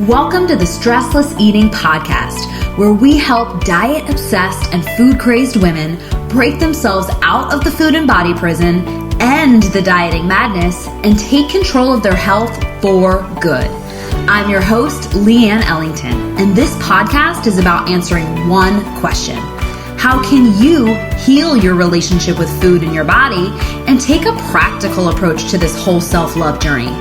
Welcome to the Stressless Eating Podcast, where we help diet-obsessed and food-crazed women break themselves out of the food and body prison, end the dieting madness, and take control of their health for good. I'm your host, Leanne Ellington, and this podcast is about answering one question. How can you heal your relationship with food and your body and take a practical approach to this whole self-love journey,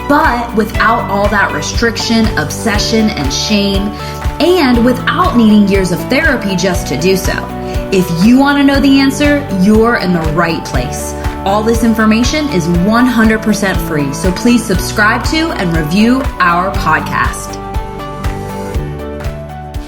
but without all that restriction, obsession, and shame, and without needing years of therapy just to do so? If you want to know the answer, you're in the right place. All this information is 100% free, so please subscribe to and review our podcast.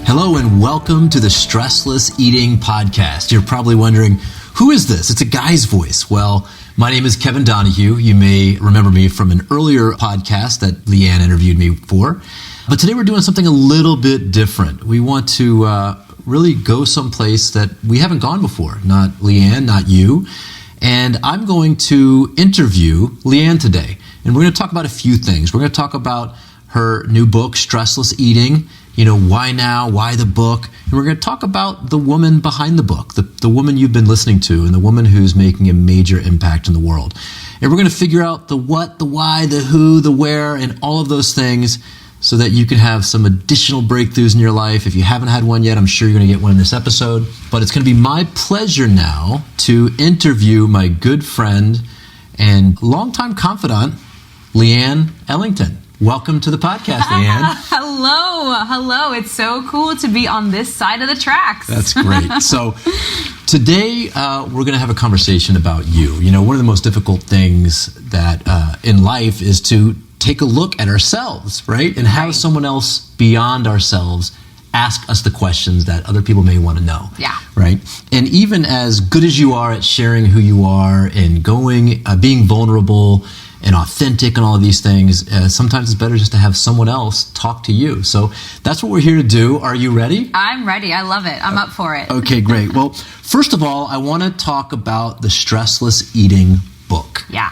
Hello and welcome to the Stressless Eating Podcast. You're probably wondering, who is this? It's a guy's voice. Well, my name is Kevin Donahue. You may remember me from an earlier podcast that Leanne interviewed me for. But today we're doing something a little bit different. We want to really go someplace that we haven't gone before. Not Leanne, not you. And I'm going to interview Leanne today. And we're going to talk about a few things. We're going to talk about her new book, Stressless Eating. You know, why now? Why the book? And we're going to talk about the woman behind the book, the woman you've been listening to, and the woman who's making a major impact in the world. And we're going to figure out the what, the why, the who, the where, and all of those things so that you can have some additional breakthroughs in your life. If you haven't had one yet, I'm sure you're going to get one in this episode. But it's going to be my pleasure now to interview my good friend and longtime confidant, Leanne Ellington. Welcome to the podcast, Leanne. Hello. It's so cool to be on this side of the tracks. That's great. So today we're going to have a conversation about you. You know, one of the most difficult things that in life is to take a look at ourselves, right? And have someone else beyond ourselves ask us the questions that other people may want to know. Yeah. Right? And even as good as you are at sharing who you are and being vulnerable and authentic and all of these things, sometimes it's better just to have someone else talk to you. So that's what we're here to do. Are you ready? I'm ready. I love it. I'm up for it. Okay, great. Well, first of all, I want to talk about the Stressless Eating book. Yeah.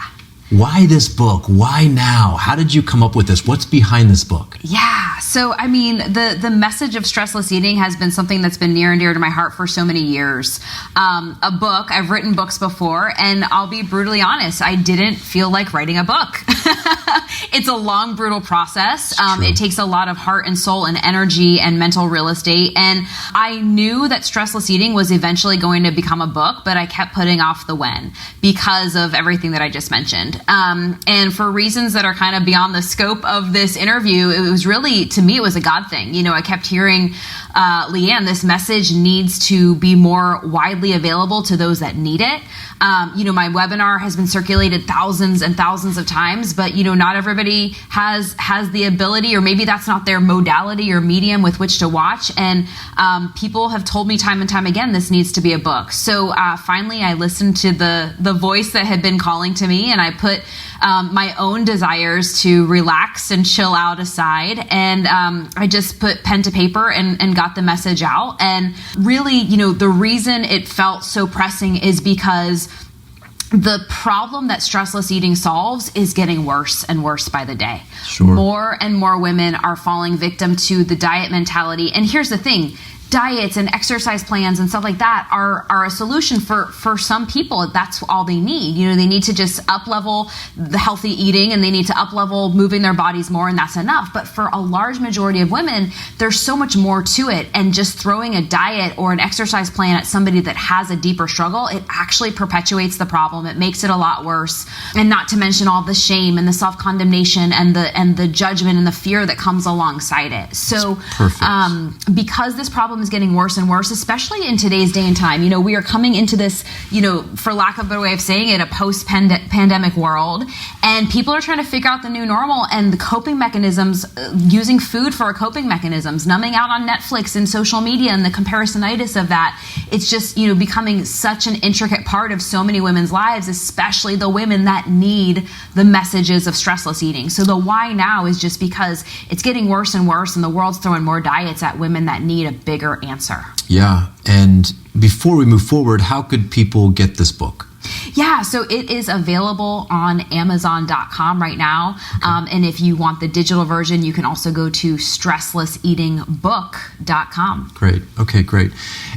Why this book? Why now? How did you come up with this? What's behind this book? Yeah. So, I mean, the message of stressless eating has been something that's been near and dear to my heart for so many years. I've written books before, and I'll be brutally honest, I didn't feel like writing a book. It's a long, brutal process. It takes a lot of heart and soul and energy and mental real estate. And I knew that stressless eating was eventually going to become a book, but I kept putting off the when because of everything that I just mentioned. And for reasons that are kind of beyond the scope of this interview, it was really, to me, it was a God thing. You know, I kept hearing, Leanne, this message needs to be more widely available to those that need it. My webinar has been circulated thousands and thousands of times, but, not everybody has the ability, or maybe that's not their modality or medium with which to watch. And people have told me time and time again, this needs to be a book. So finally, I listened to the voice that had been calling to me, and I put my own desires to relax and chill out aside. And I just put pen to paper and got the message out. And really, the reason it felt so pressing is because the problem that stressless eating solves is getting worse and worse by the day. Sure. More and more women are falling victim to the diet mentality. And here's the thing. Diets and exercise plans and stuff like that are a solution for some people. That's all they need. They need to just up-level the healthy eating, and they need to up-level moving their bodies more, and that's enough. But for a large majority of women, there's so much more to it. And just throwing a diet or an exercise plan at somebody that has a deeper struggle, it actually perpetuates the problem. It makes it a lot worse. And not to mention all the shame and the self-condemnation and the judgment and the fear that comes alongside it. So because this problem is getting worse and worse, especially in today's day and time. We are coming into this, for lack of a better way of saying it, a post-pandemic world, and people are trying to figure out the new normal and the coping mechanisms, using food for coping mechanisms, numbing out on Netflix and social media and the comparisonitis of that. It's just, becoming such an intricate part of so many women's lives, especially the women that need the messages of stressless eating. So the why now is just because it's getting worse and worse, and the world's throwing more diets at women that need a bigger answer. Yeah. And before we move forward, how could people get this book? Yeah, so it is available on Amazon.com right now. Okay. And if you want the digital version, you can also go to StresslessEatingBook.com. Great. Okay, great.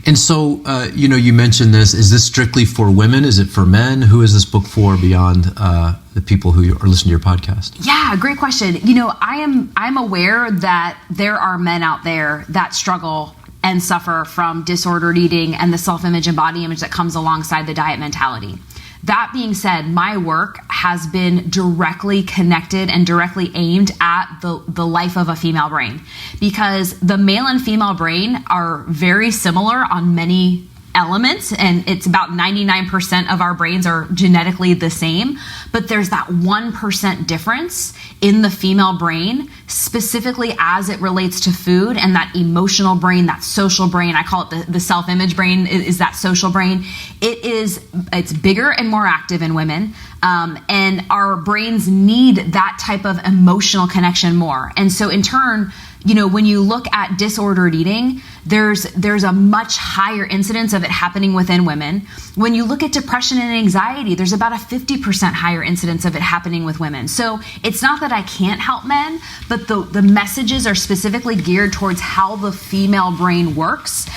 And so, you mentioned this. Is this strictly for women? Is it for men? Who is this book for beyond the people who are listening to your podcast? Yeah, great question. I'm aware that there are men out there that struggle and suffer from disordered eating and the self-image and body image that comes alongside the diet mentality. That being said, my work has been directly connected and directly aimed at the life of a female brain, because the male and female brain are very similar on many elements, and it's about 99% of our brains are genetically the same, but there's that 1% difference in the female brain, specifically as it relates to food and that emotional brain, that social brain. I call it the self-image brain, is that social brain. It's bigger and more active in women, and our brains need that type of emotional connection more. And so in turn, when you look at disordered eating, there's a much higher incidence of it happening within women. When you look at depression and anxiety, there's about a 50% higher incidence of it happening with women. So it's not that I can't help men, but the messages are specifically geared towards how the female brain works,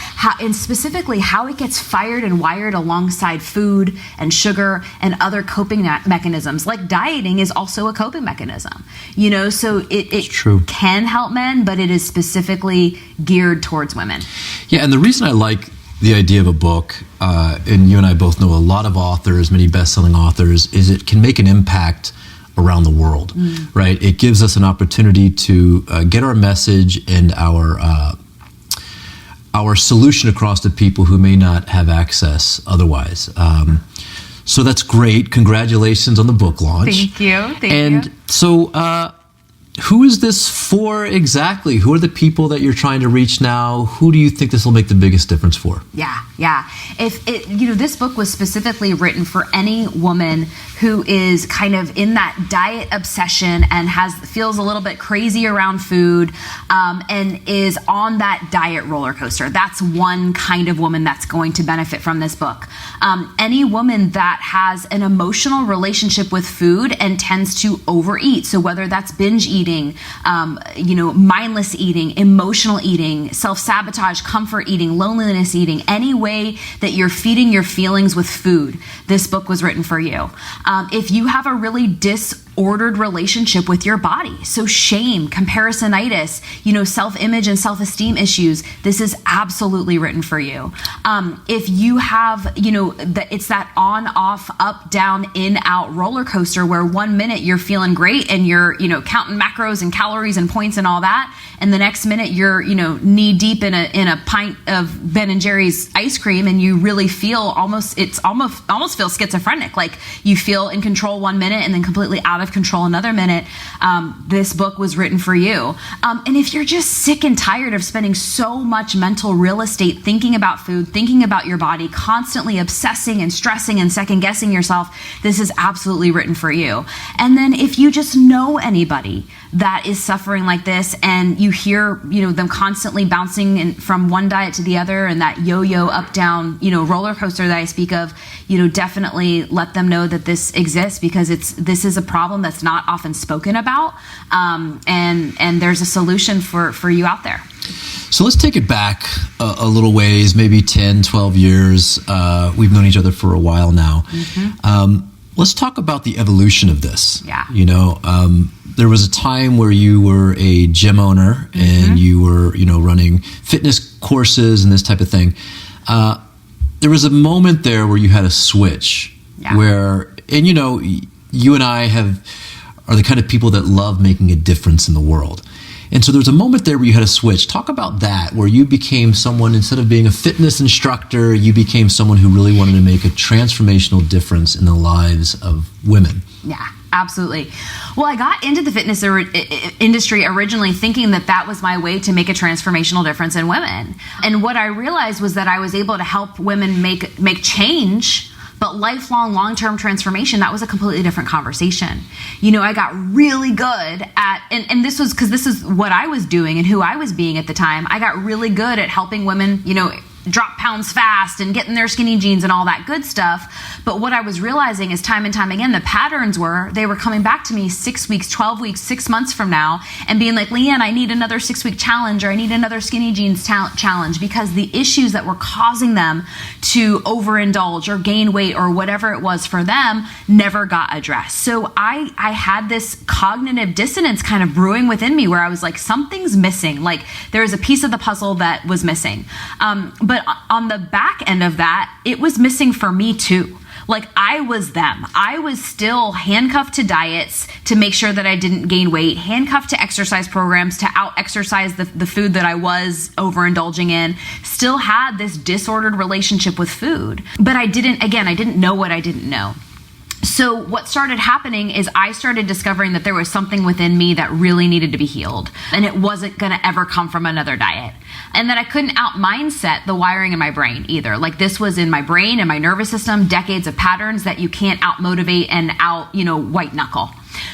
and specifically how it gets fired and wired alongside food and sugar and other coping mechanisms. Like dieting is also a coping mechanism, so it can help men, but it is specifically geared towards women. Yeah, and the reason I like the idea of a book, and you and I both know a lot of authors, many best-selling authors, is it can make an impact around the world, right? It gives us an opportunity to get our message and our solution across to people who may not have access otherwise. So that's great. Congratulations on the book launch. Thank you. And so who is this for exactly? Who are the people that you're trying to reach now? Who do you think this will make the biggest difference for? Yeah. This book was specifically written for any woman who is kind of in that diet obsession and feels a little bit crazy around food, and is on that diet roller coaster. That's one kind of woman that's going to benefit from this book. Any woman that has an emotional relationship with food and tends to overeat. So whether that's binge eating, mindless eating, emotional eating, self-sabotage, comfort eating, loneliness eating, any way that you're feeding your feelings with food, this book was written for you. If you have a really disordered relationship with your body, so shame, comparisonitis, self-image and self-esteem issues, this is absolutely written for you. If you have, it's that on, off, up, down, in, out roller coaster where 1 minute you're feeling great and you're, counting macros and calories and points and all that, and the next minute you're, knee deep in a pint of Ben and Jerry's ice cream, and you really feel almost feel schizophrenic. Like you feel in control 1 minute and then completely out of control another minute. This book was written for you. And if you're just sick and tired of spending so much mental real estate thinking about food, thinking about your body, constantly obsessing and stressing and second guessing yourself, this is absolutely written for you. And then if you just know anybody that is suffering like this, and you hear, them constantly bouncing from one diet to the other, and that yo-yo up down, roller coaster that I speak of, definitely let them know that this exists, because this is a problem that's not often spoken about, and there's a solution for you out there. So let's take it back a little ways, maybe 10, 12 years. We've known each other for a while now. Mm-hmm. Let's talk about the evolution of this. Yeah. There was a time where you were a gym owner, mm-hmm. and you were, running fitness courses and this type of thing. There was a moment there where you had a switch, where, and you and I are the kind of people that love making a difference in the world. And so there's a moment there where you had a switch. Talk about that, where you became someone, instead of being a fitness instructor, you became someone who really wanted to make a transformational difference in the lives of women. Yeah, absolutely. Well, I got into the fitness industry originally thinking that was my way to make a transformational difference in women. And what I realized was that I was able to help women make change, but lifelong, long-term transformation, that was a completely different conversation. I got really good at, and this was because this is what I was doing and who I was being at the time. I got really good at helping women, drop pounds fast and get in their skinny jeans and all that good stuff. But what I was realizing is time and time again, the patterns they were coming back to me 6 weeks, 12 weeks, 6 months from now and being like, Leanne, I need another 6-week challenge, or I need another skinny jeans challenge, because the issues that were causing them to overindulge or gain weight or whatever it was for them never got addressed. So I had this cognitive dissonance kind of brewing within me where I was like, something's missing. Like there was a piece of the puzzle that was missing. But on the back end of that, it was missing for me too. Like I was them. I was still handcuffed to diets to make sure that I didn't gain weight, handcuffed to exercise programs to out-exercise the food that I was overindulging in, still had this disordered relationship with food. But I didn't know what I didn't know. So what started happening is I started discovering that there was something within me that really needed to be healed. And it wasn't going to ever come from another diet. And that I couldn't out-mindset the wiring in my brain either. Like this was in my brain and my nervous system, decades of patterns that you can't out-motivate and white knuckle.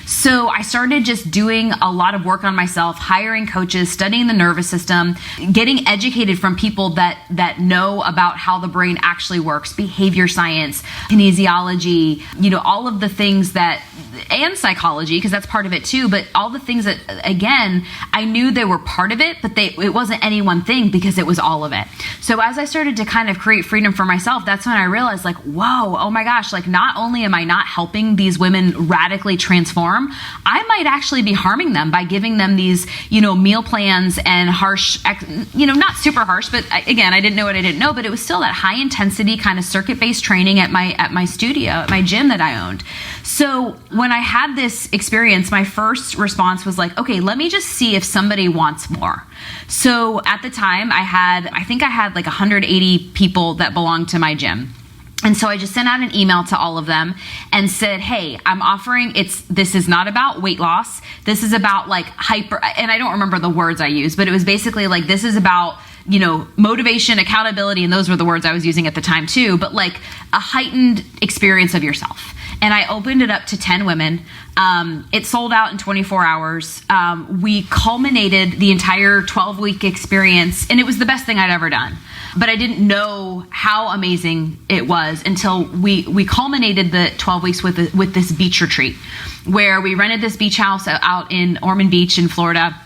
So I started just doing a lot of work on myself, hiring coaches, studying the nervous system, getting educated from people that know about how the brain actually works, behavior science, kinesiology, all of the things and psychology, because that's part of it too, but all the things that, again, I knew they were part of it, but it wasn't any one thing because it was all of it. So as I started to kind of create freedom for myself, that's when I realized like, whoa, oh my gosh, like not only am I not helping these women radically transform, I might actually be harming them by giving them these, meal plans and harsh, not super harsh, but again, I didn't know what I didn't know, but it was still that high intensity kind of circuit-based training at my studio, at my gym that I owned. So when I had this experience, my first response was like, okay, let me just see if somebody wants more. So at the time I think I had like 180 people that belonged to my gym. And so I just sent out an email to all of them and said, hey, I'm offering, this is not about weight loss. This is about like and I don't remember the words I used, but it was basically like, this is about, motivation, accountability. And those were the words I was using at the time too, but like a heightened experience of yourself. And I opened it up to 10 women. It sold out in 24 hours. We culminated the entire 12-week experience, and it was the best thing I'd ever done. But I didn't know how amazing it was until we culminated the 12 weeks with this beach retreat, where we rented this beach house out in Ormond Beach in Florida.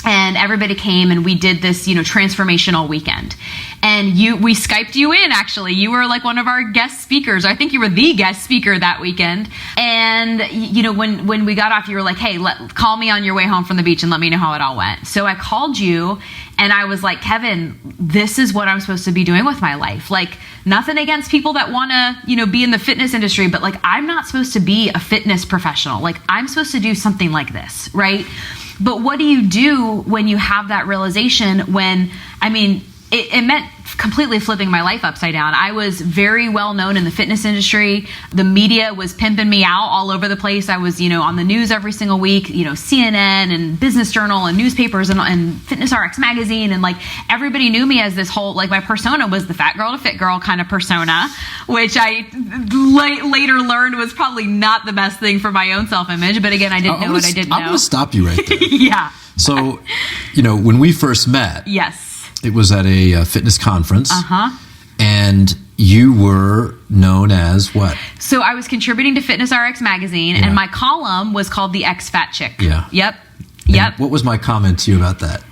And everybody came and we did this, transformational weekend. And we Skyped you in, actually. You were like one of our guest speakers. I think you were the guest speaker that weekend. And, when we got off, you were like, hey, call me on your way home from the beach and let me know how it all went. So I called you and I was like, Kevin, this is what I'm supposed to be doing with my life. Like, nothing against people that want to, be in the fitness industry, but like, I'm not supposed to be a fitness professional. Like, I'm supposed to do something like this, right? But what do you do when you have that realization it meant completely flipping my life upside down. I was very well known in the fitness industry. The media was pimping me out all over the place. I was, on the news every single week, CNN and Business Journal and newspapers and Fitness RX magazine. And like everybody knew me as this whole, like my persona was the fat girl to fit girl kind of persona, which I later learned was probably not the best thing for my own self-image. But again, I didn't know what I didn't know. I'm going to stop you right there. Yeah. So, when we first met. Yes. It was at a fitness conference. Uh-huh. And you were known as what? So I was contributing to Fitness RX magazine, and my column was called The X Fat Chick. Yeah. Yep. And what was my comment to you about that?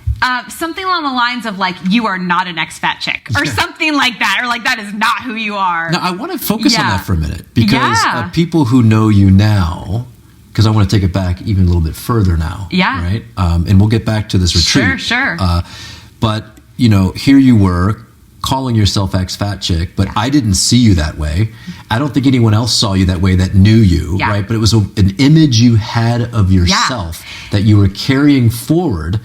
Something along the lines of like, you are not an X-fat chick, or something like that, or like, that is not who you are. Now, I want to focus on that for a minute, because people who know you now, because I want to take it back even a little bit further now. Yeah. Right? And we'll get back to this retreat. Sure. But, here you were calling yourself X-Fat Chick, but I didn't see you that way. I don't think anyone else saw you that way that knew you, right? But it was an image you had of yourself that you were carrying forward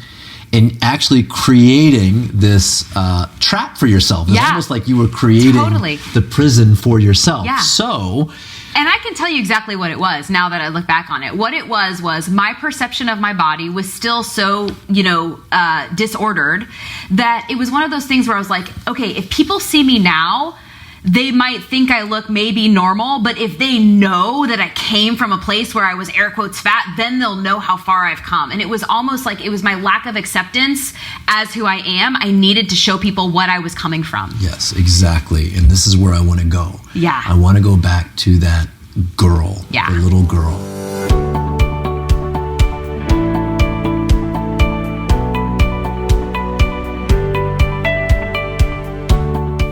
and actually creating this trap for yourself. It's almost like you were creating the prison for yourself. Yeah. So... And I can tell you exactly what it was now that I look back on it. What it was my perception of my body was still so, disordered that it was one of those things where I was like, okay, if people see me now, they might think I look maybe normal, but if they know that I came from a place where I was air quotes fat, then they'll know how far I've come. And it was almost like it was my lack of acceptance as who I am. I needed to show people what I was coming from. Yes, exactly. And this is where I want to go. Yeah. I want to go back to that girl, yeah. the little girl.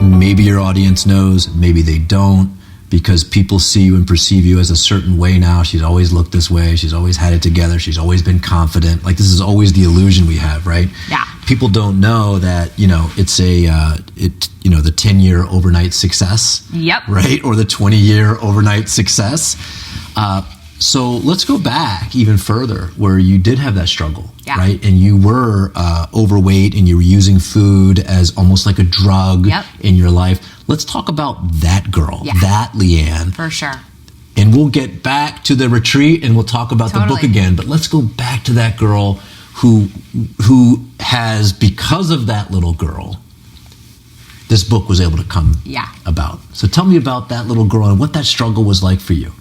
Maybe your audience knows, maybe they don't, because people see you and perceive you as a certain way now. She's always looked this way. She's always had it together. She's always been confident. Like, this is always the illusion we have, right? Yeah. People don't know that, it's the 10-year overnight success. Yep. Right? Or the 20-year overnight success. So let's go back even further where you did have that struggle, yeah. right? And you were overweight and you were using food as almost like a drug yep. in your life. Let's talk about that girl, yeah. that Leanne. For sure. And we'll get back to the retreat and we'll talk about totally. the book again. But let's go back to that girl who has, because of that little girl, this book was able to come yeah. about. So tell me about that little girl and what that struggle was like for you.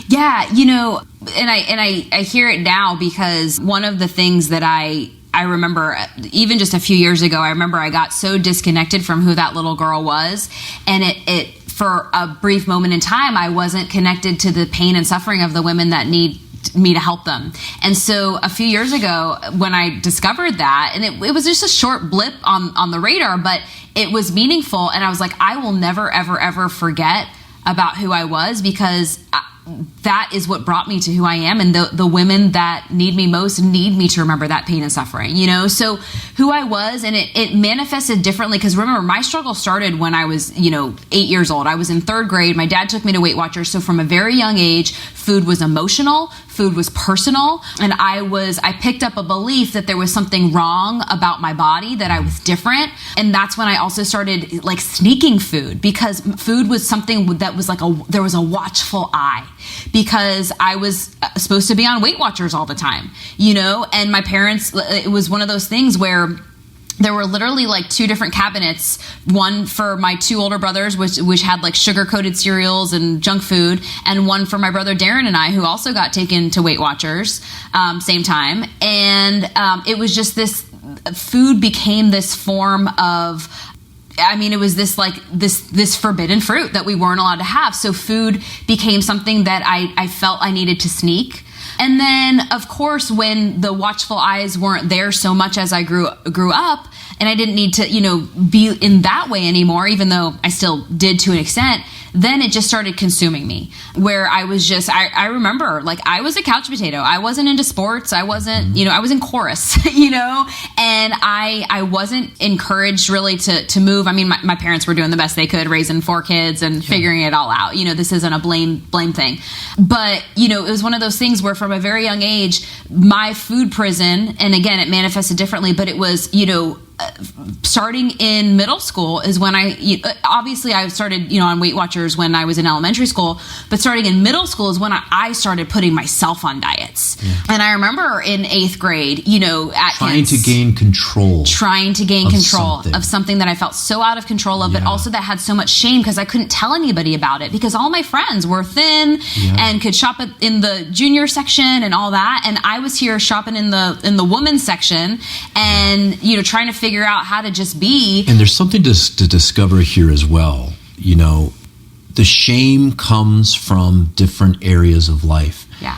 Yeah, and I hear it now because one of the things that I remember, even just a few years ago, I remember I got so disconnected from who that little girl was, and it for a brief moment in time, I wasn't connected to the pain and suffering of the women that need me to help them. And so a few years ago when I discovered that, and it was just a short blip on the radar, but it was meaningful, and I was like, I will never, ever, ever forget about who I was, because that is what brought me to who I am, and the women that need me most need me to remember that pain and suffering, so who I was, and it manifested differently, because remember, my struggle started when I was 8 years old. I was in 3rd grade. My dad took me to Weight Watchers, so from a very young age, food was emotional, food was personal, and I picked up a belief that there was something wrong about my body, that I was different. And that's when I also started like sneaking food, because food was something that was like there was a watchful eye, because I was supposed to be on Weight Watchers all the time, and my parents, it was one of those things where there were literally like 2 different cabinets, one for my 2 older brothers, which had like sugar-coated cereals and junk food, and one for my brother Darren and I, who also got taken to Weight Watchers same time. And it was just this, food became this form of, it was this forbidden fruit that we weren't allowed to have. So food became something that I felt I needed to sneak. And then, of course, when the watchful eyes weren't there so much as I grew up, and I didn't need to, be in that way anymore, even though I still did to an extent, then it just started consuming me, where I was just, I remember, like, I was a couch potato. I wasn't into sports. I wasn't, I was in chorus, and I wasn't encouraged really to move. My parents were doing the best they could, raising 4 kids and figuring it all out. This isn't a blame thing. But, it was one of those things where from a very young age, my food prison, and again, it manifested differently, but it was, starting in middle school is when obviously I started, on Weight Watchers when I was in elementary school, but starting in middle school is when I started putting myself on diets. Yeah. And I remember in 8th grade, at trying to gain control of something that I felt so out of control of, but also that had so much shame because I couldn't tell anybody about it, because all my friends were thin and could shop in the junior section and all that, and I was here shopping in the women's section and trying to figure out how to just be. And there's something to discover here as well. The shame comes from different areas of life. Yeah.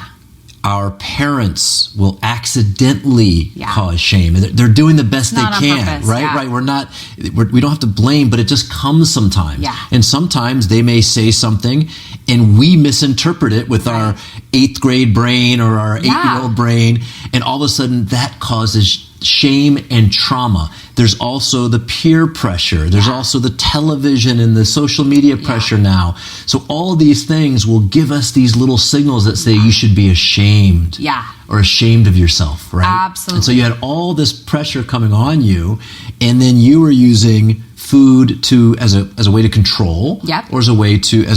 Our parents will accidentally cause shame. They're doing the best they can, purpose, right? Yeah. Right. We don't have to blame, but it just comes sometimes. Yeah. And sometimes they may say something and we misinterpret it with our 8th grade brain or our 8-year-old brain. And all of a sudden that causes shame and trauma. There's also the peer pressure. There's also the television and the social media pressure now. So all these things will give us these little signals that say you should be ashamed or ashamed of yourself, right? Absolutely. And so you had all this pressure coming on you, and then you were using food as a way to control, or as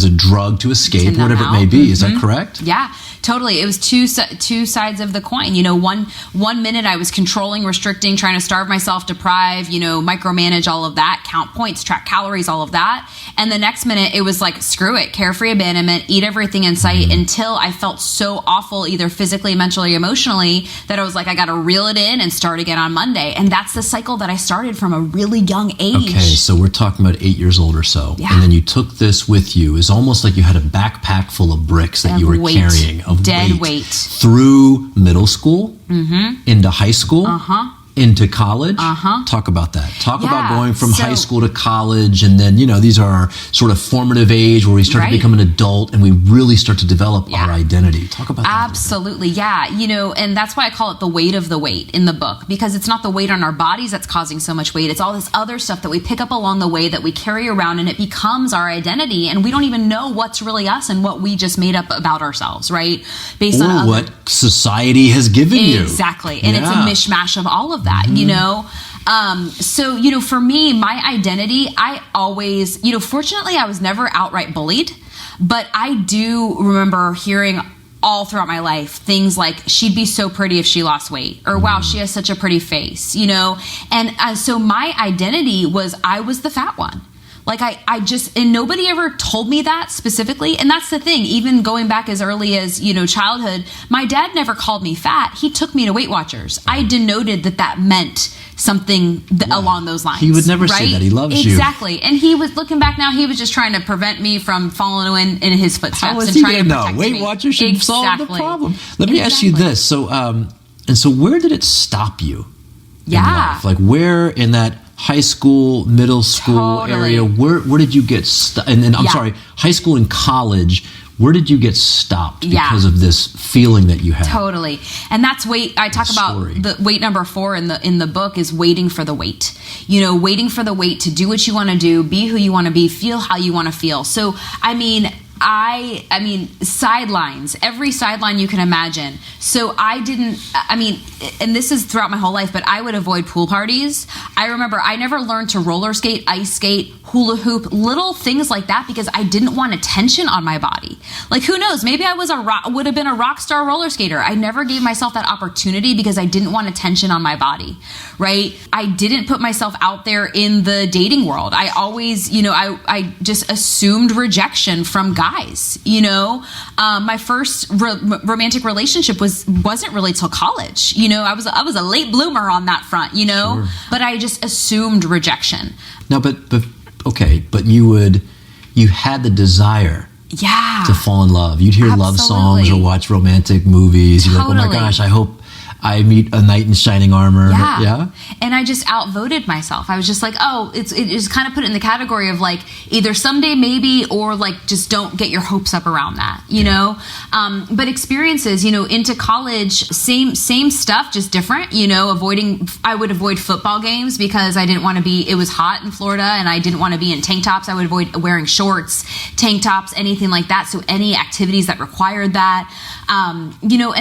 a drug to escape, whatever it may be. Is that correct? Yeah. Totally. It was two sides of the coin. One minute I was controlling, restricting, trying to starve myself, deprive, micromanage all of that, count points, track calories, all of that. And the next minute it was like, screw it, carefree abandonment, eat everything in sight, until I felt so awful, either physically, mentally, emotionally, that I was like, I got to reel it in and start again on Monday. And that's the cycle that I started from a really young age. Okay, so we're talking about 8 years old or so. Yeah. And then you took this with you. It's almost like you had a backpack full of bricks that you were carrying, of dead weight. Through middle school, into high school, into college. Talk about that. Talk about going from high school to college, and then, these are our sort of formative age where we start to become an adult and we really start to develop our identity. Talk about that. Absolutely. Yeah. And that's why I call it the weight of the weight in the book, because it's not the weight on our bodies that's causing so much weight. It's all this other stuff that we pick up along the way that we carry around, and it becomes our identity, and we don't even know what's really us and what we just made up about ourselves, right? Based on what society has given you. Exactly. And it's a mishmash of all of that, So, for me, my identity, I always, fortunately, I was never outright bullied, but I do remember hearing all throughout my life things like, she'd be so pretty if she lost weight, or wow, she has such a pretty face, and so my identity was, I was the fat one. Like I just, and nobody ever told me that specifically. And that's the thing, even going back as early as, childhood, my dad never called me fat. He took me to Weight Watchers. I denoted that meant something along those lines. He would never say that. He loves you. Exactly. And he was, looking back now, he was just trying to prevent me from following in his footsteps. How is and he trying to know? protect Weight me. Watchers should solve the problem. Let me ask you this. So, and so where did it stop you in life? Like, where in that high school, middle school area, where did you get stuck? And I'm sorry, high school and college, where did you get stopped because of this feeling that you had? Totally. And that's weight. I talk about the weight number 4 in the book is waiting for the weight. Waiting for the weight to do what you want to do, be who you want to be, feel how you want to feel. So, I mean, sidelines, every sideline you can imagine. So and this is throughout my whole life, but I would avoid pool parties. I remember I never learned to roller skate, ice skate, hula hoop, little things like that, because I didn't want attention on my body. Like, who knows? Maybe I would have been a rock star roller skater. I never gave myself that opportunity because I didn't want attention on my body, right? I didn't put myself out there in the dating world. I always, I just assumed rejection from guys. My first romantic relationship wasn't really till college. I was a late bloomer on that front. Sure. But I just assumed rejection. No, but you had the desire to fall in love. You'd hear love songs or watch romantic movies. You're like, oh my gosh, I hope I meet a knight in shining armor. Yeah. And I just outvoted myself. I was just like, it is kind of put in the category of like, either someday maybe, or like, just don't get your hopes up around that, you know? But experiences, into college, same stuff, just different, I would avoid football games because I didn't want to be, it was hot in Florida and I didn't want to be in tank tops. I would avoid wearing shorts, tank tops, anything like that. So any activities that required that, and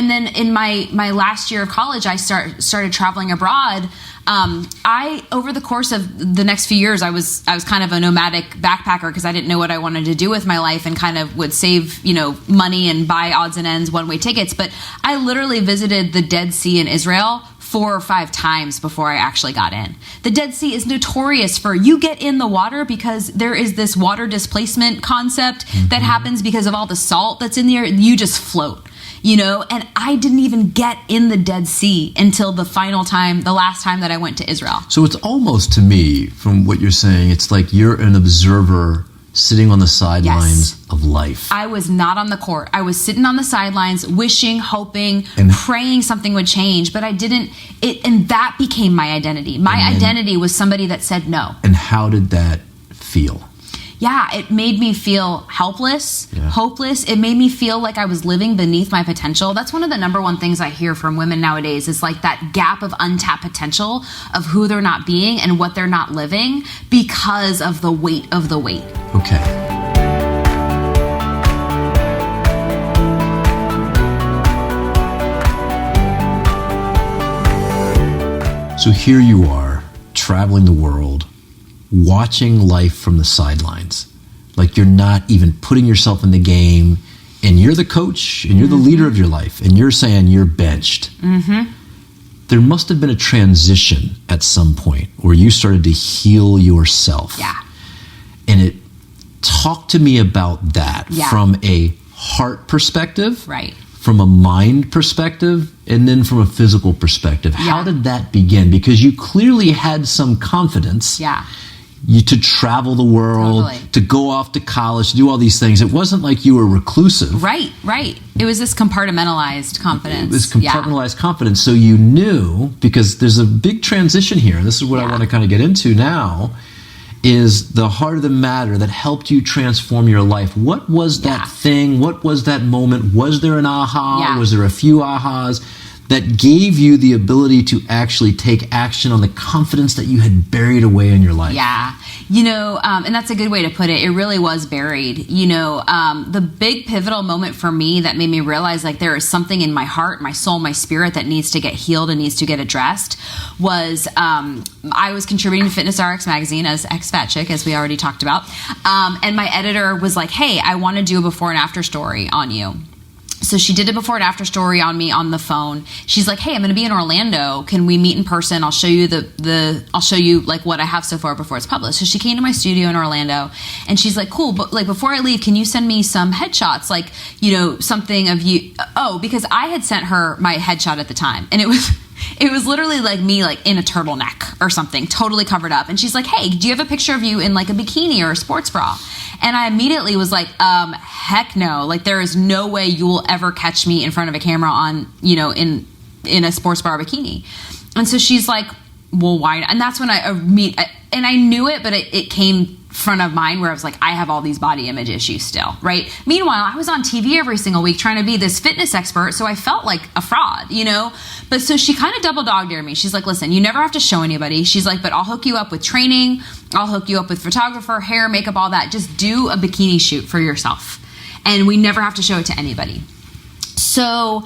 then in my last year of college, I started traveling abroad. Over the course of the next few years, I was kind of a nomadic backpacker because I didn't know what I wanted to do with my life and kind of would save, money and buy odds and ends one-way tickets. But I literally visited the Dead Sea in Israel 4 or 5 times before I actually got in. The Dead Sea is notorious for, you get in the water because there is this water displacement concept that happens because of all the salt that's in the air. You just float. And I didn't even get in the Dead Sea until the last time that I went to Israel. So it's almost, to me, from what you're saying, it's like you're an observer sitting on the sidelines of life. I was not on the court. I was sitting on the sidelines, wishing, hoping, praying something would change, but I didn't. And that became my identity. My identity was somebody that said no. And how did that feel? Yeah, it made me feel helpless, hopeless. It made me feel like I was living beneath my potential. That's one of the number one things I hear from women nowadays is like that gap of untapped potential of who they're not being and what they're not living because of the weight of the weight. Okay. So here you are, traveling the world, watching life from the sidelines. Like, you're not even putting yourself in the game. and you're the coach and you're the leader of your life and you're saying you're benched, there must have been a transition at some point where you started to heal yourself. Yeah. And talk to me about that from a heart perspective, right, from a mind perspective, and then from a physical perspective. How did that begin? Because you clearly had some confidence. To travel the world, to go off to college, to do all these things. It wasn't like you were reclusive. Right. It was this compartmentalized confidence. It was compartmentalized confidence. So you knew, because there's a big transition here, and this is what I want to kind of get into now, is the heart of the matter that helped you transform your life. What was that thing? What was that moment? Was there an aha? Was there a few ahas that gave you the ability to actually take action on the confidence that you had buried away in your life? Yeah. And that's a good way to put it. It really was buried. The big pivotal moment for me that made me realize like there is something in my heart, my soul, my spirit that needs to get healed and needs to get addressed was I was contributing to Fitness RX magazine as ex-fat chick, as we already talked about. And my editor was like, hey, I want to do a before and after story on you. So she did a before and after story on me on the phone. She's like, hey, I'm going to be in Orlando. Can we meet in person? I'll show you I'll show you like what I have so far before it's published. So she came to my studio in Orlando and she's like, cool. But like before I leave, can you send me some headshots? Like, something of you. Oh, because I had sent her my headshot at the time and it was literally like me like in a turtleneck or something, totally covered up. And she's like, hey, do you have a picture of you in like a bikini or a sports bra? And I immediately was like, heck no. Like there is no way you will ever catch me in front of a camera on, in a sports bra or bikini. And so she's like, well, why not? And that's when and I knew it, but it came front of mind where I was like, I have all these body image issues still, right? Meanwhile, I was on TV every single week trying to be this fitness expert, so I felt like a fraud, But so she kind of double dog dared me. She's like, listen, you never have to show anybody. She's like, but I'll hook you up with training. I'll hook you up with photographer, hair, makeup, all that. Just do a bikini shoot for yourself. And we never have to show it to anybody. So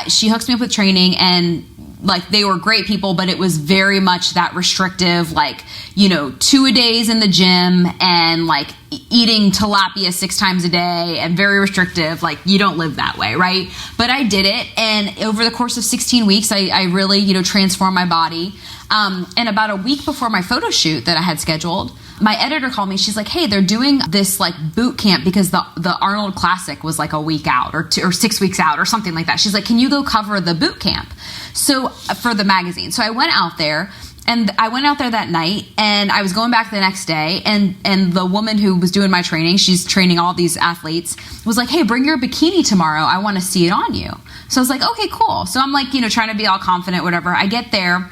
she hooks me up with training and like they were great people, but it was very much that restrictive, like, 2-a-days in the gym and like eating tilapia 6 times a day and very restrictive. Like you don't live that way. Right. But I did it. And over the course of 16 weeks, I really, transformed my body. And about a week before my photo shoot that I had scheduled, my editor called me. She's like, hey, they're doing this like boot camp because the Arnold Classic was like a week out or 6 weeks out or something like that. She's like, can you go cover the boot camp? So for the magazine. So I went out there and I went out there that night and I was going back the next day and the woman who was doing my training, she's training all these athletes, was like, hey, bring your bikini tomorrow. I want to see it on you. So I was like, okay, cool. So I'm like, trying to be all confident, whatever. I get there.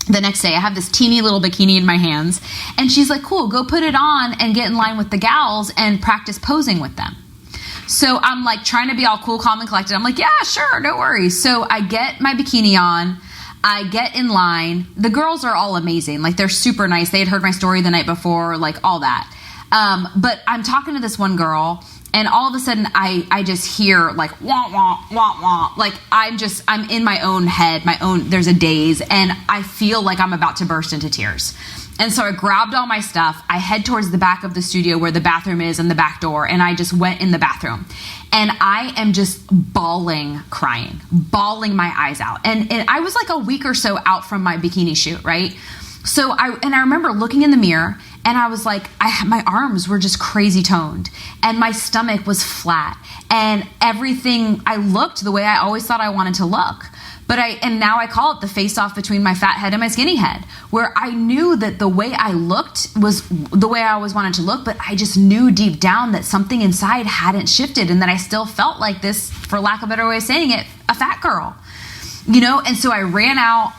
The next day, I have this teeny little bikini in my hands. And she's like, cool, go put it on and get in line with the gals and practice posing with them. So I'm like trying to be all cool, calm, and collected. I'm like, yeah, sure, no worries. So I get my bikini on. I get in line. The girls are all amazing. Like they're super nice. They had heard my story the night before, like all that. But I'm talking to this one girl. And all of a sudden, I just hear like, wah, wah, wah, wah. Like, I'm in my own head, there's a daze, and I feel like I'm about to burst into tears. And so I grabbed all my stuff. I head towards the back of the studio where the bathroom is and the back door, and I just went in the bathroom. And I am just bawling my eyes out. And I was like a week or so out from my bikini shoot, right? So I remember looking in the mirror and I was like, my arms were just crazy toned and my stomach was flat and everything, I looked the way I always thought I wanted to look. And now I call it the face-off between my fat head and my skinny head, where I knew that the way I looked was the way I always wanted to look, but I just knew deep down that something inside hadn't shifted and that I still felt like this, for lack of a better way of saying it, a fat girl. And so I ran out,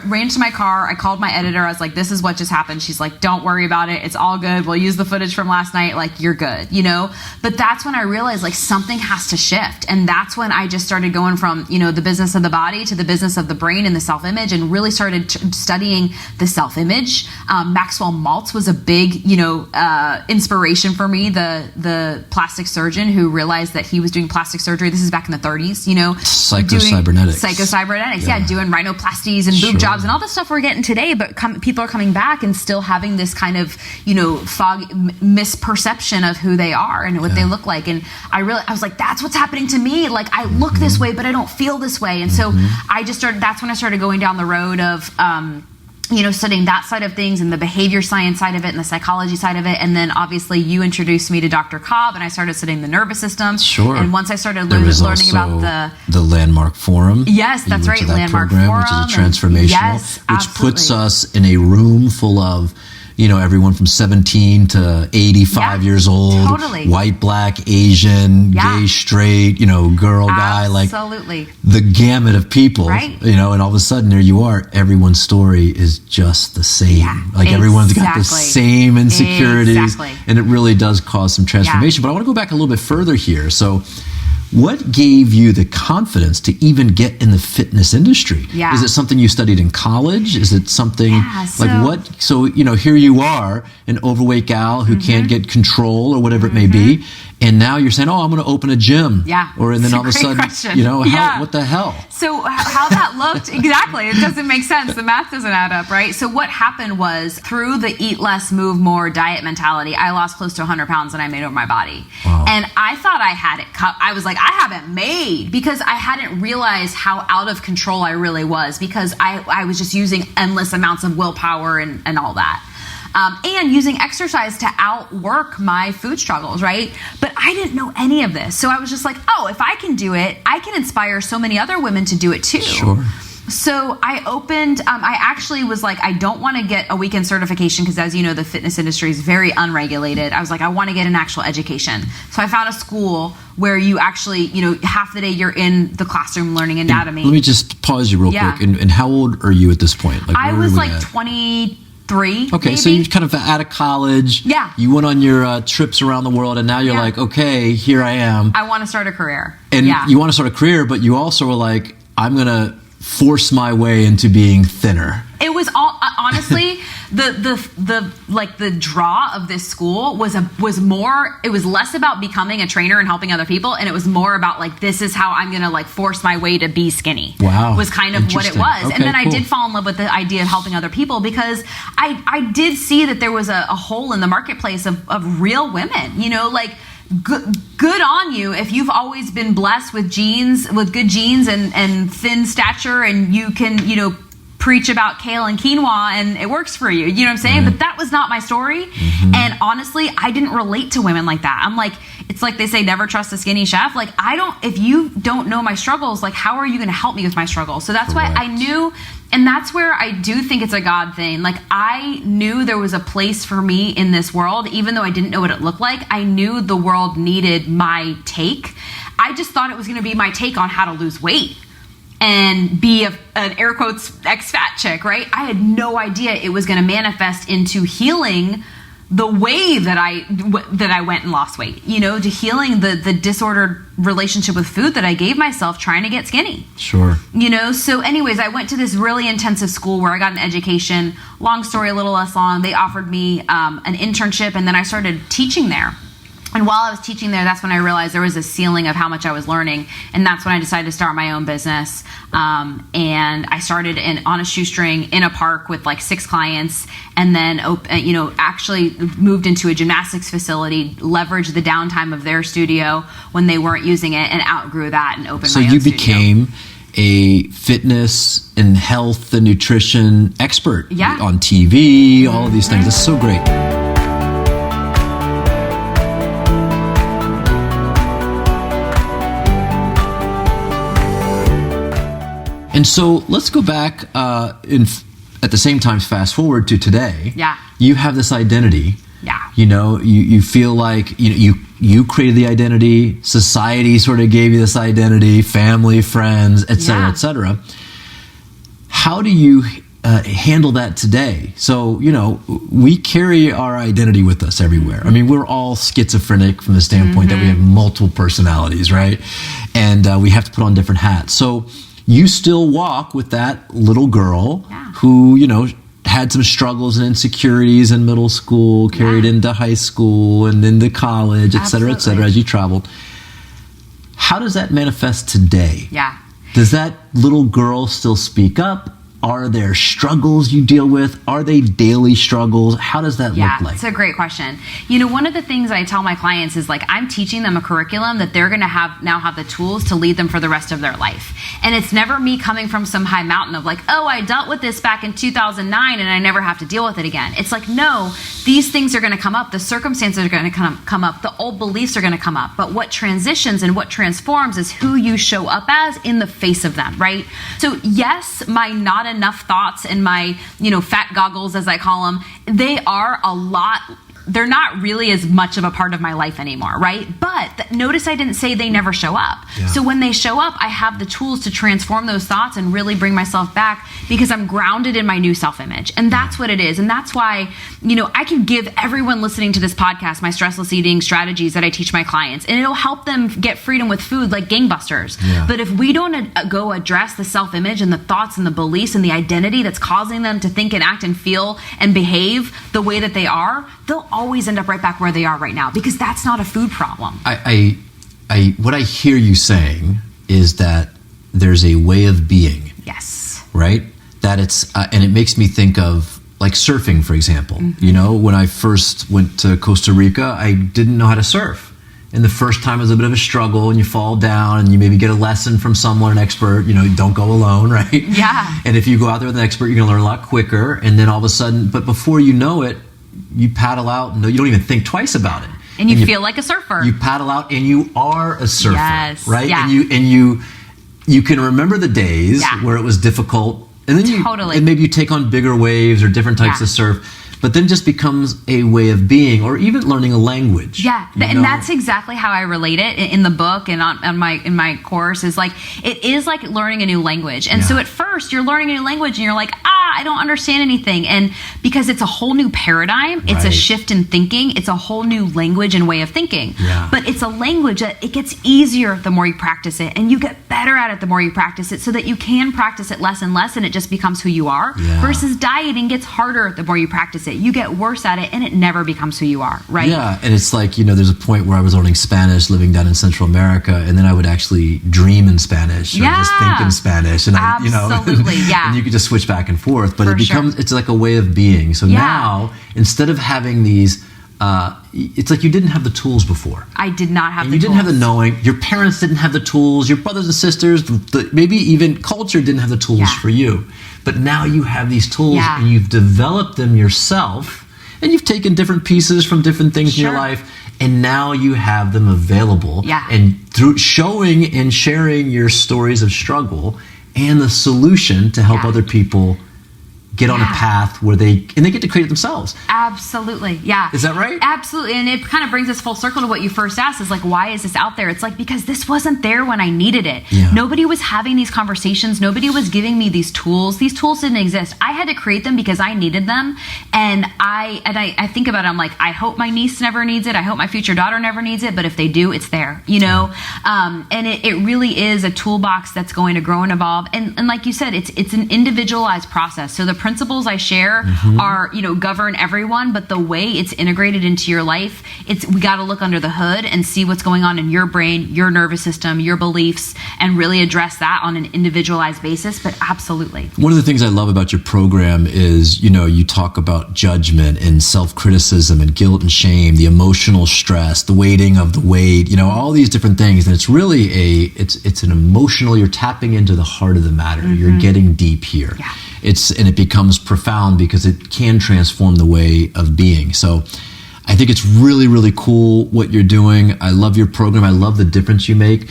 ran to my car, I called my editor, I was like, this is what just happened. She's like, don't worry about it, it's all good, we'll use the footage from last night, like, you're good, But that's when I realized, like, something has to shift, and that's when I just started going from, the business of the body to the business of the brain and the self-image, and really started studying the self-image. Maxwell Maltz was a big, inspiration for me, the plastic surgeon who realized that he was doing plastic surgery, this is back in the 30s, Psychocybernetics. cybernetics, doing rhinoplasties and boob jobs and all the stuff we're getting today, but people are coming back and still having this kind of, misperception of who they are and what they look like. And I was like, that's what's happening to me. Like, I look this way, but I don't feel this way. And so that's when I started going down the road of, studying that side of things and the behavior science side of it and the psychology side of it. And then obviously you introduced me to Dr. Cobb and I started studying the nervous system. Sure. And once I started learning about the Landmark Forum. Yes, that's right. Landmark Forum. Which is a transformational, which puts us in a room full of everyone from 17 to 85 years old, white, black, Asian, gay, straight, girl, guy, like the gamut of people, right? And all of a sudden there you are, everyone's story is just the same. Everyone's got the same insecurities and it really does cause some transformation. But I want to go back a little bit further here. So what gave you the confidence to even get in the fitness industry? Yeah. Is it something you studied in college? Is it something So, here you are, an overweight gal who can't get control or whatever it may be. And now you're saying, I'm going to open a gym. Yeah. And then all of a sudden, what the hell? So how that looked, exactly. It doesn't make sense. The math doesn't add up, right? So what happened was through the eat less, move more diet mentality, I lost close to 100 pounds and I made over my body. Wow. And I thought I had it cut. I was like, I have it made, because I hadn't realized how out of control I really was, because I was just using endless amounts of willpower and all that. And using exercise to outwork my food struggles, right? But I didn't know any of this. So I was just like, if I can do it, I can inspire so many other women to do it too. Sure. So I opened, I actually was like, I don't want to get a weekend certification because, as you know, the fitness industry is very unregulated. I was like, I want to get an actual education. So I found a school where you actually, half the day you're in the classroom learning anatomy. Let me just pause you real quick. And how old are you at this point? I was like 23. Okay, maybe. So you're kind of out of college. Yeah. You went on your trips around the world, and now you're like, okay, here I am. I want to start a career. And you want to start a career, but you also were like, I'm going to force my way into being thinner. It was all honestly the draw of this school was more. It was less about becoming a trainer and helping other people, and it was more about like, this is how I'm gonna force my way to be skinny. Wow, was kind of what it was. Okay, and then cool. I did fall in love with the idea of helping other people, because I did see that there was a hole in the marketplace of real women. Good on you if you've always been blessed with good genes and thin stature, and you can, preach about kale and quinoa and it works for you. You know what I'm saying? Right. But that was not my story. Mm-hmm. And honestly, I didn't relate to women like that. I'm like, it's like they say, never trust a skinny chef. Like, if you don't know my struggles, like, how are you going to help me with my struggles? So that's Correct. Why I knew. And that's where I do think it's a God thing. Like, I knew there was a place for me in this world, even though I didn't know what it looked like. I knew the world needed my take. I just thought it was going to be my take on how to lose weight and be an air quotes ex-fat chick, right? I had no idea it was going to manifest into healing the way that I went and lost weight, to healing the disordered relationship with food that I gave myself trying to get skinny. Sure. So anyways, I went to this really intensive school where I got an education. Long story, a little less long. They offered me an internship, and then I started teaching there. And while I was teaching there, that's when I realized there was a ceiling of how much I was learning. And that's when I decided to start my own business. And I started on a shoestring in a park with like 6 clients, and then, actually moved into a gymnastics facility, leveraged the downtime of their studio when they weren't using it, and outgrew that and opened my own studio. So you became a fitness and health and nutrition expert on TV, all of these things. That's so great. And so let's go back at the same time, fast forward to today. Yeah. You have this identity. Yeah. You feel like you created the identity. Society sort of gave you this identity, family, friends, et cetera, et cetera. How do you handle that today? So, we carry our identity with us everywhere. I mean, we're all schizophrenic from the standpoint that we have multiple personalities, right? And we have to put on different hats. So you still walk with that little girl who, had some struggles and insecurities in middle school, carried into high school and into college, et cetera, as you traveled. How does that manifest today? Yeah. Does that little girl still speak up? Are there struggles you deal with? Are they daily struggles? How does that look like? Yeah, it's a great question. One of the things I tell my clients is like, I'm teaching them a curriculum that they're going to have the tools to lead them for the rest of their life. And it's never me coming from some high mountain of like, oh, I dealt with this back in 2009 and I never have to deal with it again. It's like, no, these things are going to come up. The circumstances are going to come up. The old beliefs are going to come up. But what transitions and what transforms is who you show up as in the face of them, right? So yes, my not enough thoughts and my, fat goggles, as I call them, they are a lot. They're not really as much of a part of my life anymore, right? But notice I didn't say they never show up. Yeah. So when they show up, I have the tools to transform those thoughts and really bring myself back because I'm grounded in my new self-image. And that's what it is. And that's why, I can give everyone listening to this podcast my stressless eating strategies that I teach my clients. And it'll help them get freedom with food like gangbusters. Yeah. But if we don't go address the self-image and the thoughts and the beliefs and the identity that's causing them to think and act and feel and behave the way that they are, they'll always end up right back where they are right now because that's not a food problem. What I hear you saying is that there's a way of being. Yes. Right? That it's, and it makes me think of like surfing, for example. Mm-hmm. When I first went to Costa Rica, I didn't know how to surf. And the first time was a bit of a struggle and you fall down and you maybe get a lesson from someone, an expert, don't go alone, right? Yeah. And if you go out there with an expert, you're going to learn a lot quicker. And then all of a sudden, but before you know it, you paddle out and you don't even think twice about it. And you feel like a surfer. You paddle out and you are a surfer, right? Yeah. And you can remember the days where it was difficult. And then and maybe you take on bigger waves or different types of surf. But then it just becomes a way of being, or even learning a language. Yeah, and that's exactly how I relate it in the book and in my course. Is like it is like learning a new language. And so at first you're learning a new language and you're like, I don't understand anything. And because it's a whole new paradigm, it's a shift in thinking, it's a whole new language and way of thinking. Yeah. But it's a language that it gets easier the more you practice it, and you get better at it the more you practice it, so that you can practice it less and less, and it just becomes who you are. Yeah. Versus dieting gets harder the more you practice it. You get worse at it and it never becomes who you are, right? Yeah, and it's like, there's a point where I was learning Spanish living down in Central America, and then I would actually dream in Spanish or just think in Spanish. And absolutely, and you could just switch back and forth, but it's like a way of being. So now, instead of having these, it's like you didn't have the tools before. I did not have and the tools. You didn't have the knowing. Your parents didn't have the tools. Your brothers and sisters, maybe even culture didn't have the tools for you. But now you have these tools and you've developed them yourself, and you've taken different pieces from different things in your life, and now you have them available. Yeah. And through showing and sharing your stories of struggle and the solution to help other people get on a path where they get to create it themselves. Absolutely. Yeah. Is that right? Absolutely. And it kind of brings us full circle to what you first asked, is like, why is this out there? It's like, because this wasn't there when I needed it. Yeah. Nobody was having these conversations. Nobody was giving me these tools. These tools didn't exist. I had to create them because I needed them. And I think about it, I'm like, I hope my niece never needs it. I hope my future daughter never needs it. But if they do, it's there, and it really is a toolbox that's going to grow and evolve. And like you said, it's an individualized process. So the principles I share are, govern everyone, but the way it's integrated into your life, we got to look under the hood and see what's going on in your brain, your nervous system, your beliefs, and really address that on an individualized basis. But absolutely. One of the things I love about your program is, you talk about judgment and self-criticism and guilt and shame, the emotional stress, the weighting of the weight, all these different things. And it's really it's an emotional, you're tapping into the heart of the matter. You're getting deep here. Yeah. And it becomes profound because it can transform the way of being. So I think it's really, really cool what you're doing. I love your program. I love the difference you make.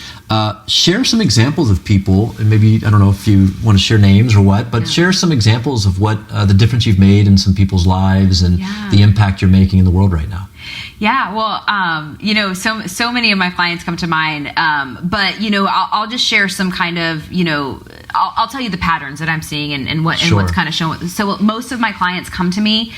Share some examples of people, and maybe, I don't know if you want to share names or what, but share some examples of what the difference you've made in some people's lives and the impact you're making in the world right now. Yeah, well, so many of my clients come to mind, but I'll just share some kind of, I'll tell you the patterns that I'm seeing and what's kind of shown. So most of my clients come to me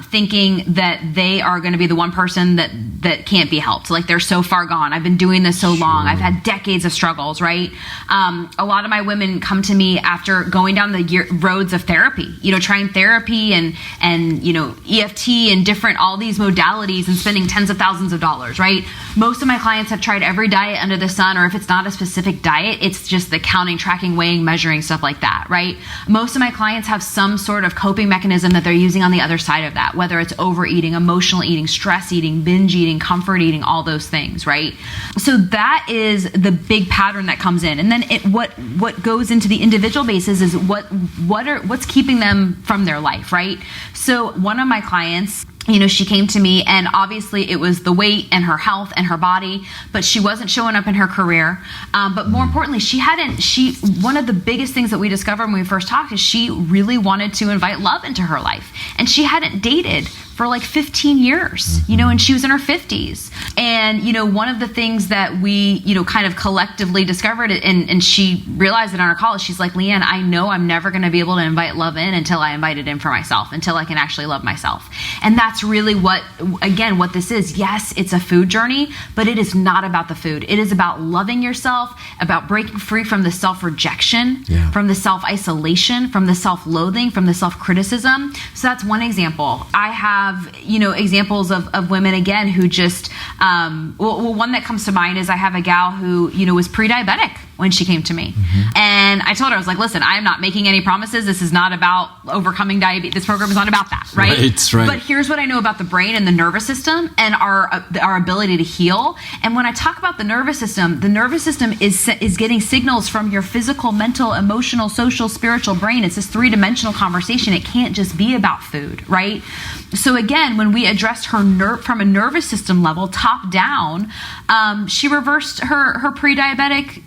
thinking that they are going to be the one person that can't be helped. Like they're so far gone. I've been doing this so long. I've had decades of struggles, right? A lot of my women come to me after going down the roads of therapy, trying therapy and EFT and different, all these modalities and spending tens of thousands of dollars, right? Most of my clients have tried every diet under the sun, or if it's not a specific diet, it's just the counting, tracking, weighing, measuring, stuff like that, right? Most of my clients have some sort of coping mechanism that they're using on the other side of that, whether it's overeating, emotional eating, stress eating, binge eating, comfort eating, all those things, right? So that is the big pattern that comes in. And then what goes into the individual basis is what's keeping them from their life, right? So one of my clients, she came to me and obviously it was the weight and her health and her body, but she wasn't showing up in her career. But more importantly, one of the biggest things that we discovered when we first talked is she really wanted to invite love into her life. And she hadn't dated for like 15 years, and she was in her 50s. And, one of the things that we, kind of collectively discovered, and she realized it on her call, she's like, Leanne, I know I'm never going to be able to invite love in until I invite it in for myself, until I can actually love myself. And that's really what this is. Yes, it's a food journey, but it is not about the food. It is about loving yourself, about breaking free from the self-rejection, from the self-isolation, from the self-loathing, from the self-criticism. So that's one example. I have, examples of women, again, who just, one that comes to mind is I have a gal who, was pre-diabetic when she came to me. And I told her, I was like, listen, I'm not making any promises. This is not about overcoming diabetes. This program is not about that, right? Right. But here's what I know about the brain and the nervous system and our ability to heal. And when I talk about the nervous system is getting signals from your physical, mental, emotional, social, spiritual brain. It's this three-dimensional conversation. It can't just be about food, right? So again, when we addressed her from a nervous system level, top down, she reversed her pre-diabetic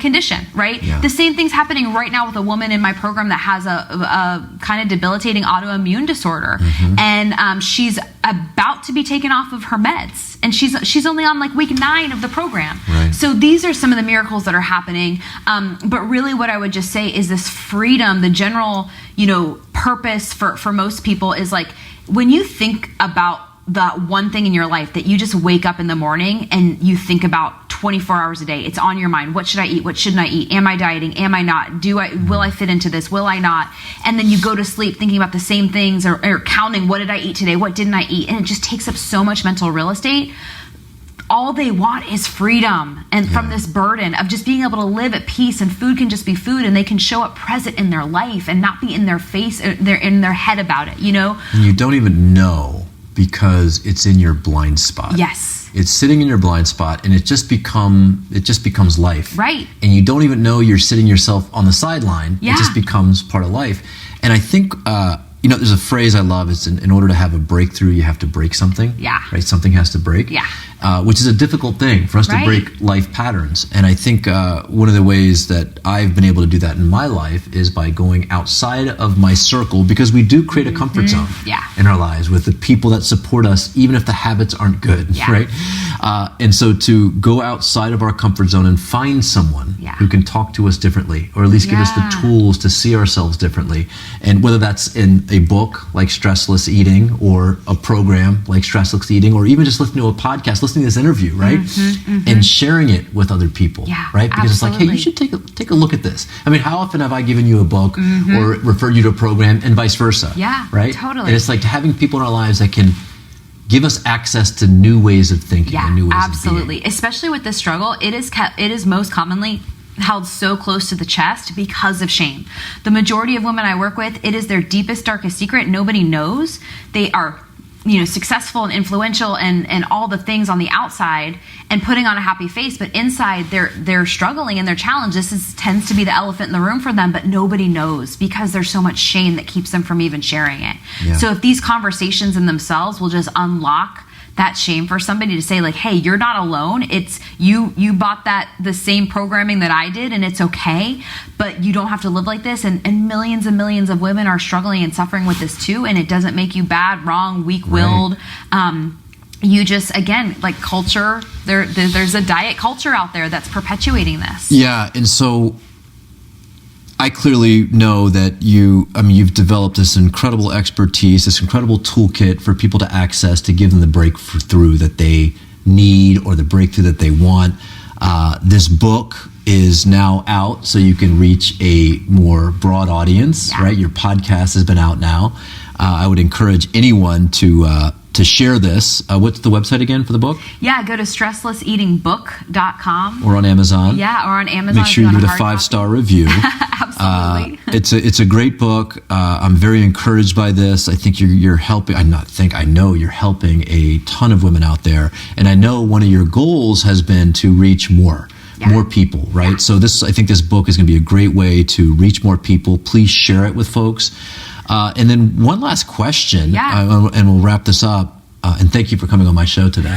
condition, right? Yeah. The same thing's happening right now with a woman in my program that has a kind of debilitating autoimmune disorder. And she's about to be taken off of her meds. And she's only on like week 9 of the program. Right. So these are some of the miracles that are happening. But really what I would just say is this freedom, the general, purpose for most people is like, when you think about that one thing in your life that you just wake up in the morning and you think about 24 hours a day, it's on your mind. What should I eat? What shouldn't I eat? Am I dieting? Am I not? Will I fit into this? Will I not? And then you go to sleep thinking about the same things or counting, what did I eat today? What didn't I eat? And it just takes up so much mental real estate. All they want is freedom and from this burden of just being able to live at peace, and food can just be food and they can show up present in their life and not be in their face, they're in their head about it, And you don't even know because it's in your blind spot. Yes. It's sitting in your blind spot and it just becomes life. Right. And you don't even know you're sitting yourself on the sideline. Yeah. It just becomes part of life. And I think there's a phrase I love. It's in order to have a breakthrough, you have to break something. Yeah. Right? Something has to break. Yeah. Which is a difficult thing for us to break life patterns. And I think one of the ways that I've been able to do that in my life is by going outside of my circle, because we do create a comfort zone in our lives with the people that support us, even if the habits aren't good, right? And so to go outside of our comfort zone and find someone who can talk to us differently, or at least give us the tools to see ourselves differently. And whether that's in a book like Stressless Eating, or a program like Stressless Eating, or even just listening to a podcast, listening to this interview, right? And sharing it with other people, right? Because it's like, hey, you should take a look at this. I mean, how often have I given you a book or referred you to a program, and vice versa? Yeah, right? Totally. And it's like having people in our lives that can give us access to new ways of thinking and new ways of being. Especially with this struggle, it is most commonly held so close to the chest because of shame. The majority of women I work with, it is their deepest, darkest secret. Nobody knows. They are successful and influential and all the things on the outside and putting on a happy face, but inside they're struggling and they're challenged. This tends to be the elephant in the room for them, but nobody knows because there's so much shame that keeps them from even sharing it. Yeah. So if these conversations in themselves will just unlock that shame for somebody to say like, hey, you're not alone. It's you bought the same programming that I did, and it's okay, but you don't have to live like this. And millions and millions of women are struggling and suffering with this too. And it doesn't make you bad, wrong, weak-willed. Right. You just, again, like culture, there's a diet culture out there that's perpetuating this. Yeah. And so I clearly know that you've developed this incredible expertise, this incredible toolkit for people to access to give them the breakthrough that they need or the breakthrough that they want. This book is now out, so you can reach a more broad audience, right? Your podcast has been out now. I would encourage anyone to share this. What's the website again for the book? Yeah, go to stresslesseatingbook.com. Or on Amazon. Yeah, or on Amazon. Make sure you give it a 5-star review. Absolutely. It's a great book. I'm very encouraged by this. I think you're helping. I know you're helping a ton of women out there. And I know one of your goals has been to reach more people, right? So I think this book is going to be a great way to reach more people. Please share it with folks. And then one last question, and we'll wrap this up. And thank you for coming on my show today.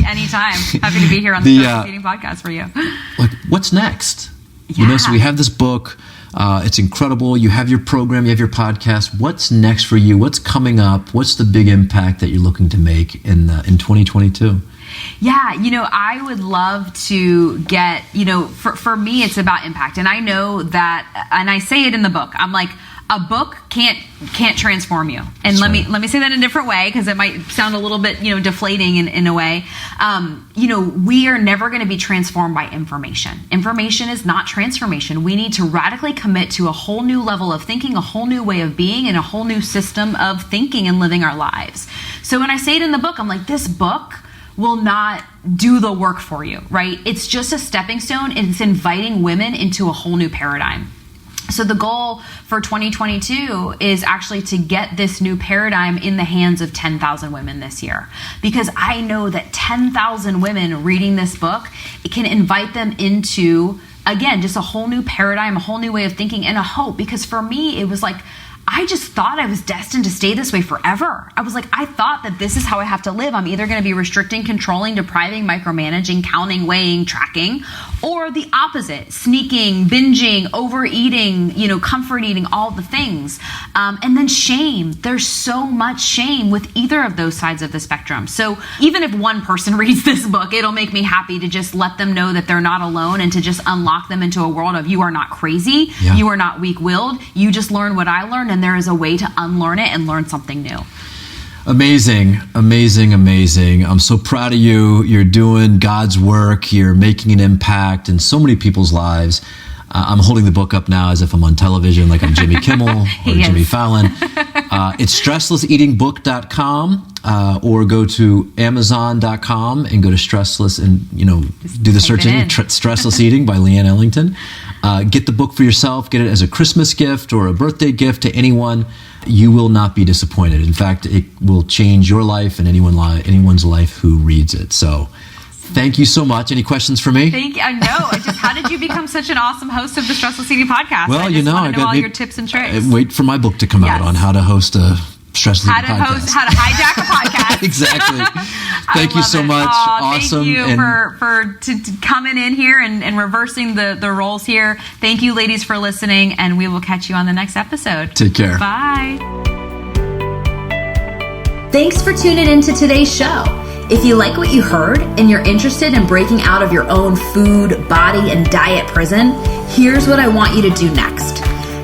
Anytime. Happy to be here on the Stressless Eating Podcast for you. Like, what's next? Yeah. So we have this book. It's incredible. You have your program. You have your podcast. What's next for you? What's coming up? What's the big impact that you're looking to make in 2022? Yeah, I would love to get, for me, it's about impact. And I know that, and I say it in the book, I'm like, a book can't transform you. And let me say that in a different way, because it might sound a little bit, deflating in a way. We are never going to be transformed by information. Information is not transformation. We need to radically commit to a whole new level of thinking, a whole new way of being, and a whole new system of thinking and living our lives. So when I say it in the book, I'm like, this book will not do the work for you, right? It's just a stepping stone, and it's inviting women into a whole new paradigm. So the goal for 2022 is actually to get this new paradigm in the hands of 10,000 women this year. Because I know that 10,000 women reading this book, it can invite them into, again, just a whole new paradigm, a whole new way of thinking, and a hope. Because for me, it was like, I just thought I was destined to stay this way forever. I was like, I thought that this is how I have to live. I'm either going to be restricting, controlling, depriving, micromanaging, counting, weighing, tracking, or the opposite, sneaking, binging, overeating, comfort eating, all the things. And then shame. There's so much shame with either of those sides of the spectrum. So even if one person reads this book, it'll make me happy to just let them know that they're not alone, and to just unlock them into a world of, you are not crazy. Yeah. You are not weak-willed. You just learn what I learned, and there is a way to unlearn it and learn something new. Amazing, amazing, amazing. I'm so proud of you. You're doing God's work. You're making an impact in so many people's lives. I'm holding the book up now as if I'm on television, like I'm Jimmy Kimmel or Jimmy Fallon. It's stresslesseatingbook.com, or go to amazon.com and go to Stressless and, do the search engine, Stressless Eating by Leanne Ellington. Get the book for yourself. Get it as a Christmas gift or a birthday gift to anyone. You will not be disappointed. In fact, it will change your life and anyone's life who reads it. So thank you so much. Any questions for me? Thank you. How did you become such an awesome host of the Stressless Eating Podcast? Well, I got all your tips and tricks. Wait for my book to come out on how to host a Stressless Eating podcast. How to hijack a podcast. Exactly. Thank you so much. Awesome. Thank you for coming in here and reversing the roles here. Thank you, ladies, for listening, and we will catch you on the next episode. Take care. Bye. Thanks for tuning into today's show. If you like what you heard and you're interested in breaking out of your own food, body, and diet prison, here's what I want you to do next.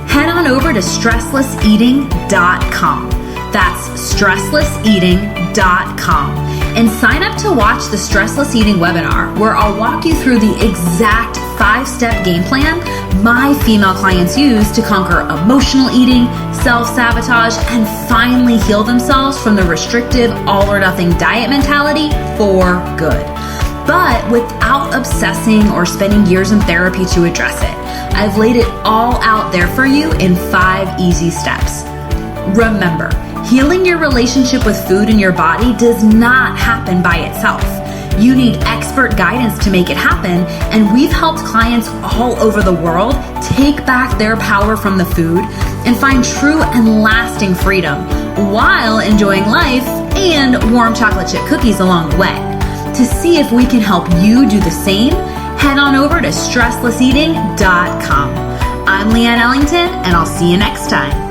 Head on over to stresslesseating.com. That's stresslesseating.com. And sign up to watch the Stressless Eating webinar, where I'll walk you through the exact 5-step game plan my female clients use to conquer emotional eating, self-sabotage, and finally heal themselves from the restrictive all-or-nothing diet mentality for good. But without obsessing or spending years in therapy to address it. I've laid it all out there for you in 5 easy steps. Remember, healing your relationship with food and your body does not happen by itself. You need expert guidance to make it happen, and we've helped clients all over the world take back their power from the food and find true and lasting freedom while enjoying life and warm chocolate chip cookies along the way. To see if we can help you do the same, head on over to stresslesseating.com. I'm Leanne Ellington, and I'll see you next time.